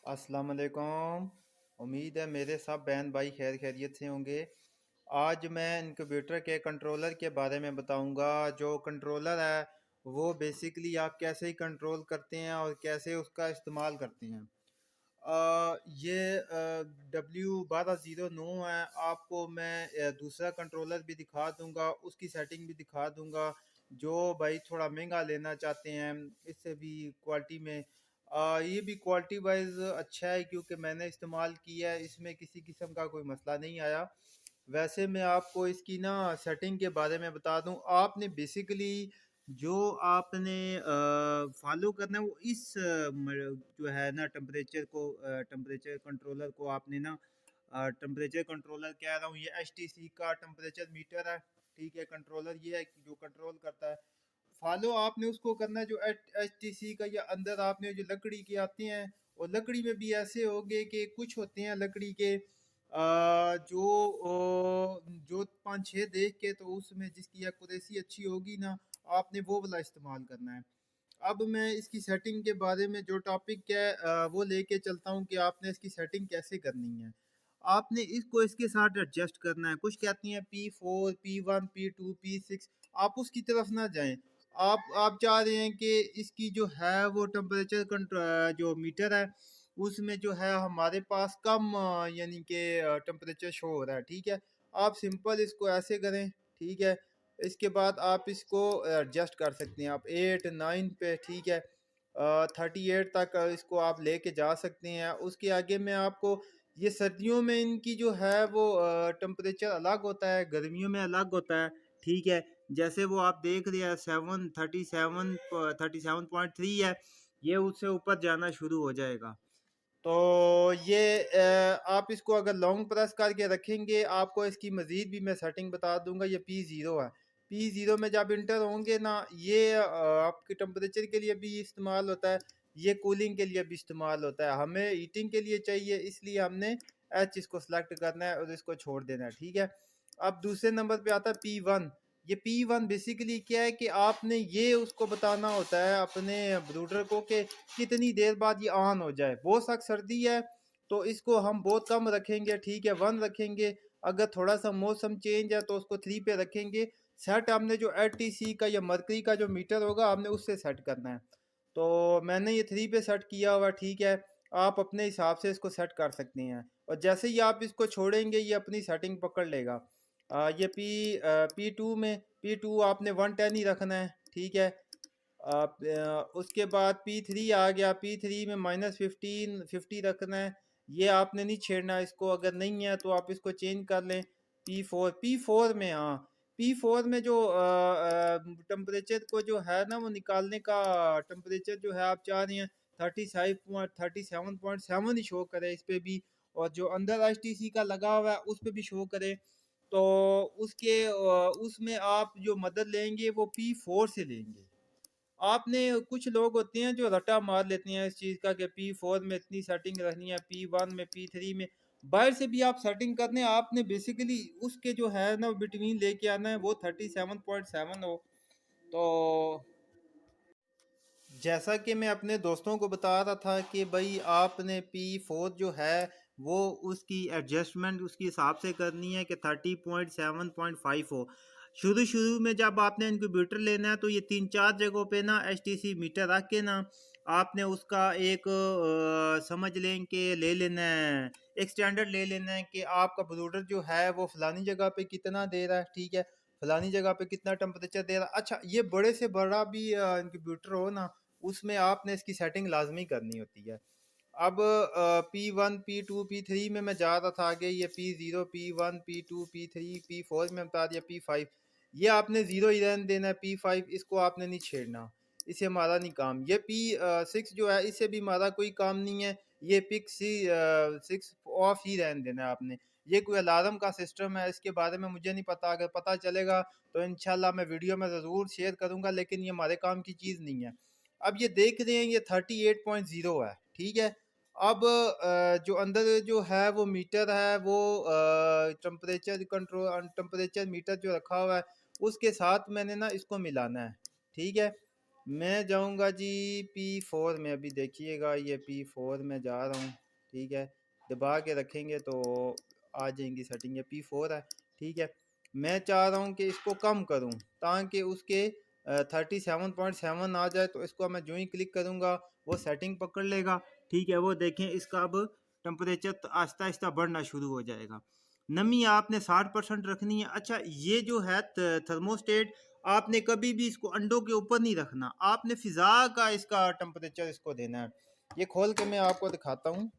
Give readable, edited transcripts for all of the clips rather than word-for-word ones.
अस्सलाम वालेकुम। उम्मीद है मेरे सब बहन भाई खैर खैरियत से होंगे। आज मैं इनक्यूबेटर के कंट्रोलर के बारे में बताऊंगा। जो कंट्रोलर है वो बेसिकली आप कैसे ही कंट्रोल करते हैं और कैसे उसका इस्तेमाल करते हैं। ये W1209 है। आपको मैं दूसरा कंट्रोलर भी दिखा दूंगा, उसकी सेटिंग भी दिखा दूंगा। जो भाई थोड़ा महंगा लेना चाहते हैं इससे भी क्वालिटी में, ये भी क्वालिटी वाइज अच्छा है क्योंकि मैंने इस्तेमाल किया है, इसमें किसी किस्म का कोई मसला नहीं आया। वैसे मैं आपको इसकी ना सेटिंग के बारे में बता दूं। आपने बेसिकली जो आपने फॉलो करना है वो जो है ना टेम्परेचर कंट्रोलर को आपने ना टेम्परेचर कंट्रोलर कह रहा हूँ, ये HTC का टेम्परेचर मीटर है। ठीक है, कंट्रोलर ये है कि जो कंट्रोल करता है। फॉलो आपने उसको करना है जो HTC का, या अंदर आपने जो लकड़ी के आते हैं, और लकड़ी में भी ऐसे होंगे कि कुछ होते हैं लकड़ी के जो 5-6 देख के तो उसमें जिसकी एक्यूरेसी अच्छी होगी ना, आपने वो वाला इस्तेमाल करना है। अब मैं इसकी सेटिंग के बारे में जो टॉपिक है वो लेके चलता हूँ कि आपने इसकी सेटिंग कैसे करनी है। आपने इसको इसके साथ एडजस्ट करना है। कुछ कहती हैं P4 P1 P2 P6, आप उसकी तरफ ना जाएं। आप चाह रहे हैं कि इसकी जो है वो टेम्परेचर जो मीटर है उसमें जो है हमारे पास कम यानी कि टेम्परेचर शो हो रहा है। ठीक है, आप सिंपल इसको ऐसे करें। ठीक है, इसके बाद आप इसको एडजस्ट कर सकते हैं, आप 8-9 पे। ठीक है, 38 तक इसको आप लेके जा सकते हैं। उसके आगे में आपको ये सर्दियों में इनकी जो है वो टेम्परेचर अलग होता है, गर्मियों में अलग होता है। ठीक है, जैसे वो आप देख रहे हैं 37 37.3 है, ये उससे ऊपर जाना शुरू हो जाएगा। तो ये आप इसको अगर लॉन्ग प्रेस करके रखेंगे, आपको इसकी मज़ीद भी मैं सेटिंग बता दूंगा। ये P0 है। P0 में जब इंटर होंगे ना, ये आपके टेम्परेचर के लिए भी इस्तेमाल होता है, ये कूलिंग के लिए भी इस्तेमाल होता है। हमें हीटिंग के लिए चाहिए, इसलिए हमने H इसको सेलेक्ट करना है और इसको छोड़ देना है। ठीक है, अब दूसरे नंबर पे आता है P1। ये P1 बेसिकली क्या है कि आपने ये उसको बताना होता है अपने ब्रूडर को कि कितनी देर बाद ये ऑन हो जाए। बहुत सख्त सर्दी है तो इसको हम बहुत कम रखेंगे। ठीक है, 1 रखेंगे। अगर थोड़ा सा मौसम चेंज है तो उसको 3 पे रखेंगे। सेट हमने जो HTC का या मरकरी का जो मीटर होगा हमने उससे सेट करना है। तो मैंने ये 3 पे सेट किया हुआ। ठीक है, आप अपने हिसाब से इसको सेट कर सकते हैं, और जैसे ही आप इसको छोड़ेंगे ये अपनी सेटिंग पकड़ लेगा। ये P2 में P2 आपने 110 ही रखना है। ठीक है, आप उसके बाद P3 आ गया। P3 में -15 50 रखना है। ये आपने नहीं छेड़ना इसको, अगर नहीं है तो आप इसको चेंज कर लें। P4 में, हाँ, P4 में जो टेम्परेचर को जो है ना वो निकालने का टेम्परेचर जो है आप चाह रहे हैं 37.7 ही शो करे इस पे भी, और जो अंदर HTC का लगा हुआ है उस पे भी शो करे। तो उसमें आप जो मदद लेंगे वो P4 से लेंगे। आपने कुछ लोग होते हैं जो रटा मार लेते हैं इस चीज़ का कि P4 में इतनी सेटिंग रखनी है, P1 में P3 में। बाहर से भी आप सेटिंग करने, आपने बेसिकली उसके जो है ना बिटवीन लेके आना है वो 37.7 हो। तो जैसा कि मैं अपने दोस्तों को बता रहा था कि भाई आपने P4 जो है वो उसकी एडजस्टमेंट उसके हिसाब से करनी है कि 30.7.5 हो। शुरू शुरू में जब आपने इंक्यूबेटर लेना है तो ये 3-4 जगहों पे ना HTC मीटर रख के ना आपने उसका एक समझ लें कि ले लेना है, एक स्टैंडर्ड ले लेना है कि आपका ब्रूडर जो है वो फलानी जगह पे कितना दे रहा है। ठीक है, फलानी जगह पे कितना टेम्परेचर दे रहा है। अच्छा, ये बड़े से बड़ा भी इंक्यूबेटर हो ना, उसमें आपने इसकी सेटिंग लाजमी करनी होती है। अब P1 P2 P3 में मैं जा रहा था आगे। ये P0 P1 P2 P3 P4 में बता दिया। P5 ये आपने ज़ीरो ही रहने देना है। P5 इसको आपने नहीं छेड़ना, इसे हमारा नहीं काम। ये P6 जो है इसे भी हमारा कोई काम नहीं है। ये P6 ऑफ ही रहने देना है आपने। ये कोई अलार्म का सिस्टम है, इसके बारे में मुझे नहीं पता। अगर पता चलेगा तो इंशाल्लाह मैं वीडियो में ज़रूर शेयर करूंगा, लेकिन ये हमारे काम की चीज़ नहीं है। अब ये देख रहे हैं ये 38.0 है। ठीक है, अब जो अंदर जो है वो मीटर है वो टेम्परेचर मीटर जो रखा हुआ है उसके साथ मैंने ना इसको मिलाना है। ठीक है, मैं जाऊंगा जी P4 में। अभी देखिएगा ये P4 में जा रहा हूँ। ठीक है, दबा के रखेंगे तो आ जाएंगी सेटिंग। ये P4 है। ठीक है, मैं चाह रहा हूँ कि इसको कम करूँ ताकि उसके 37.7 आ जाए। तो इसको मैं जो ही क्लिक करूँगा वो सेटिंग पकड़ लेगा। ठीक है, वो देखें इसका अब टेम्परेचर आहिस्ता आहिस्ता बढ़ना शुरू हो जाएगा। नमी आपने 60% रखनी है। अच्छा, ये जो है थर्मोस्टेट, आपने कभी भी इसको अंडों के ऊपर नहीं रखना, आपने फिजा का इसका टेम्परेचर इसको देना है। ये खोल के मैं आपको दिखाता हूँ।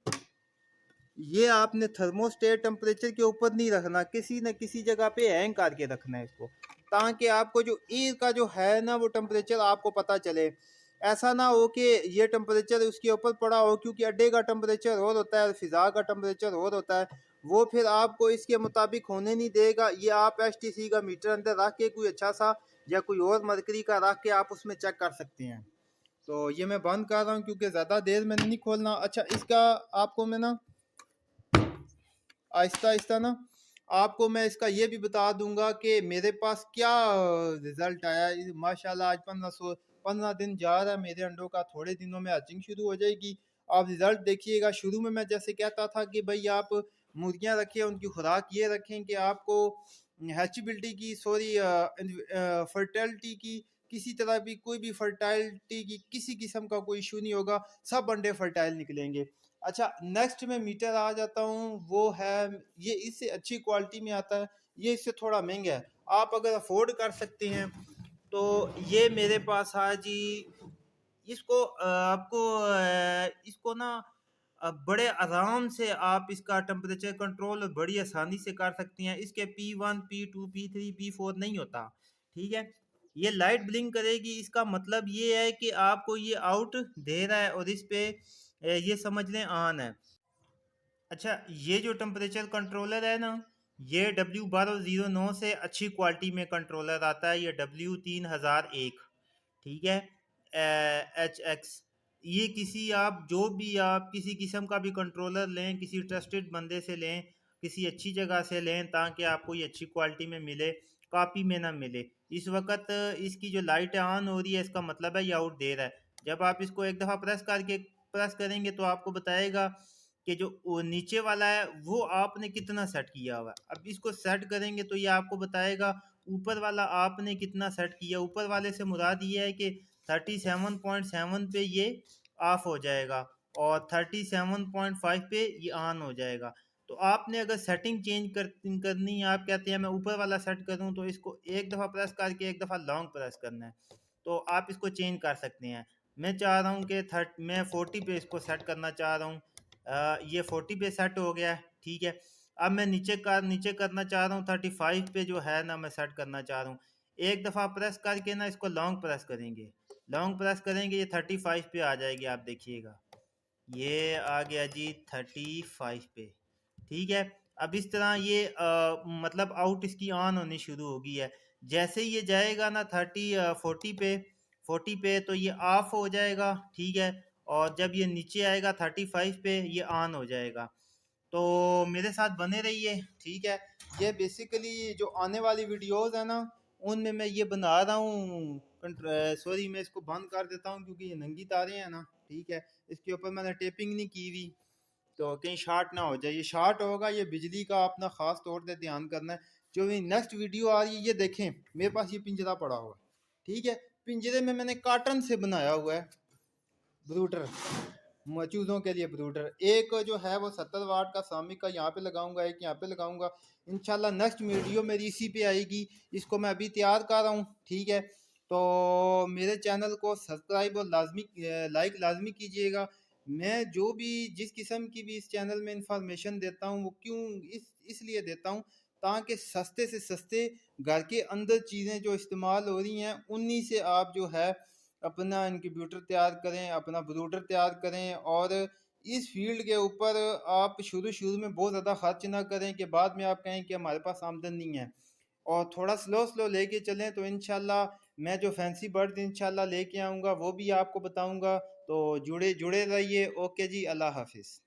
ये आपने थर्मोस्टेट टेम्परेचर के ऊपर नहीं रखना, किसी न किसी जगह पे हैंग करके रखना है इसको, ताकि आपको जो एयर का जो है ना वो टेम्परेचर आपको पता चले। ऐसा ना हो कि ये टेम्परेचर उसके ऊपर पड़ा हो, क्योंकि अड्डे का टेम्परेचर और होता है, फिजा का टेम्परेचर और होता है, वो फिर आपको इसके मुताबिक होने नहीं देगा। ये आप STC का मीटर अंदर रख के कोई अच्छा सा या कोई और मरकरी का रख के आप उसमें चेक कर सकते हैं। तो ये मैं बंद कर रहा हूँ क्योंकि ज़्यादा देर में नहीं खोलना। अच्छा, इसका आपको मैं ना आहिस्ता आहिस्ता ना आपको मैं इसका ये भी बता दूंगा कि मेरे पास क्या रिजल्ट आया। माशाल्लाह आज 15 दिन जा रहा है मेरे अंडों का, थोड़े दिनों में हैचिंग शुरू हो जाएगी। आप रिजल्ट देखिएगा। शुरू में मैं जैसे कहता था कि भाई आप मुर्गियां रखिए, उनकी खुराक ये रखें कि आपको हैचेबिलिटी की, सॉरी, फर्टिलिटी की, किसी तरह भी कोई भी फर्टाइलिटी की किसी किस्म का कोई इशू नहीं होगा, सब अंडे फर्टाइल निकलेंगे। अच्छा, नेक्स्ट में मीटर आ जाता हूँ, वो है ये इससे अच्छी क्वालिटी में आता है, ये इससे थोड़ा महंगा है। आप अगर अफोर्ड कर सकते हैं तो ये मेरे पास है जी। इसको आपको इसको ना बड़े आराम से आप इसका टेम्परेचर कंट्रोल बड़ी आसानी से कर सकते हैं। इसके P1 P2 P3 P4 नहीं होता। ठीक है, ये लाइट ब्लिंक करेगी, इसका मतलब ये है कि आपको ये आउट दे रहा है और इस पे ये समझ लें ऑन है। अच्छा, ये जो टेम्परेचर कंट्रोलर है ना, ये W1209 से अच्छी क्वालिटी में कंट्रोलर आता है। ये W3001, ठीक है, HX। ये किसी आप जो भी आप किसी किस्म का भी कंट्रोलर लें, किसी ट्रस्टेड बंदे से लें, किसी अच्छी जगह से लें, ताकि आपको ये अच्छी क्वालिटी में मिले, कॉपी में ना मिले। इस वक्त इसकी जो लाइट ऑन हो रही है, इसका मतलब है ये आउट दे रहा है। जब आप इसको एक दफ़ा प्रेस करेंगे तो आपको बताएगा कि जो वो नीचे वाला है वो आपने कितना सेट किया हुआ है। अब इसको सेट करेंगे तो ये आपको बताएगा ऊपर वाला आपने कितना सेट किया। ऊपर वाले से मुराद ये है कि 37.7 पे ये ऑफ हो जाएगा और 37.5 पे ये ऑन हो जाएगा। तो आपने अगर सेटिंग चेंज करनी है, आप कहते हैं मैं ऊपर वाला सेट करूं, तो इसको एक दफ़ा प्रेस करके एक दफ़ा लॉन्ग प्रेस करना है, तो आप इसको चेंज कर सकते हैं। मैं चाह रहा हूँ कि मैं 40 पे इसको सेट करना चाह रहा हूँ। ये 40 पे सेट हो गया है। ठीक है, अब मैं नीचे करना चाह रहा हूँ 35 पे जो है ना मैं सेट करना चाह रहा हूँ। एक दफ़ा प्रेस करके ना इसको लॉन्ग प्रेस करेंगे, लॉन्ग प्रेस करेंगे, ये 35 पे आ जाएगी। आप देखिएगा ये आ गया जी 35 पे। ठीक है, अब इस तरह ये मतलब आउट इसकी ऑन होनी शुरू होगी है। जैसे ये जाएगा ना 40 पे तो ये ऑफ हो जाएगा। ठीक है, और जब ये नीचे आएगा 35 पे ये ऑन हो जाएगा। तो मेरे साथ बने रहिए। ठीक है, ये बेसिकली जो आने वाली वीडियोस है ना उनमें मैं ये बना रहा हूँ। सॉरी, मैं इसको बंद कर देता हूँ क्योंकि ये नंगी तारें हैं ना। ठीक है, इसके ऊपर मैंने टेपिंग नहीं की हुई तो कहीं शार्ट ना हो जाए। ये शार्ट होगा, ये बिजली का अपना खास तौर पे ध्यान करना है। जो भी नेक्स्ट वीडियो आ रही है ये देखें, मेरे पास ये पिंजरा पड़ा हुआ है। ठीक है, पिंजरे में मैंने कार्टन से बनाया हुआ है ब्रूडर, चूज़ों के लिए ब्रूडर। एक जो है वो 70 वाट का सामिक का यहाँ पे लगाऊंगा, एक यहाँ पे लगाऊंगा। इंशाल्लाह नेक्स्ट वीडियो मेरी इसी पे आएगी। इसको मैं अभी तैयार कर रहा हूँ। ठीक है, तो मेरे चैनल को सब्सक्राइब और लाजमी लाइक लाजमी कीजिएगा। मैं जो भी जिस किस्म की भी इस चैनल में इंफॉर्मेशन देता हूँ वो क्यों इसलिए देता हूँ ताकि सस्ते से सस्ते घर के अंदर चीज़ें जो इस्तेमाल हो रही हैं उन्हीं से आप जो है अपना इनक्यूबेटर तैयार करें, अपना ब्रूडर तैयार करें। और इस फील्ड के ऊपर आप शुरू में बहुत ज़्यादा खर्च ना करें कि बाद में आप कहें कि हमारे पास आमदन नहीं है। और थोड़ा स्लो स्लो लेके चलें तो इंशाल्लाह मैं जो फैंसी बर्ड इंशाल्लाह लेके आऊँगा वो भी आपको बताऊँगा। तो जुड़े जुड़े रहिए। ओके जी, अल्लाह हाफिज़।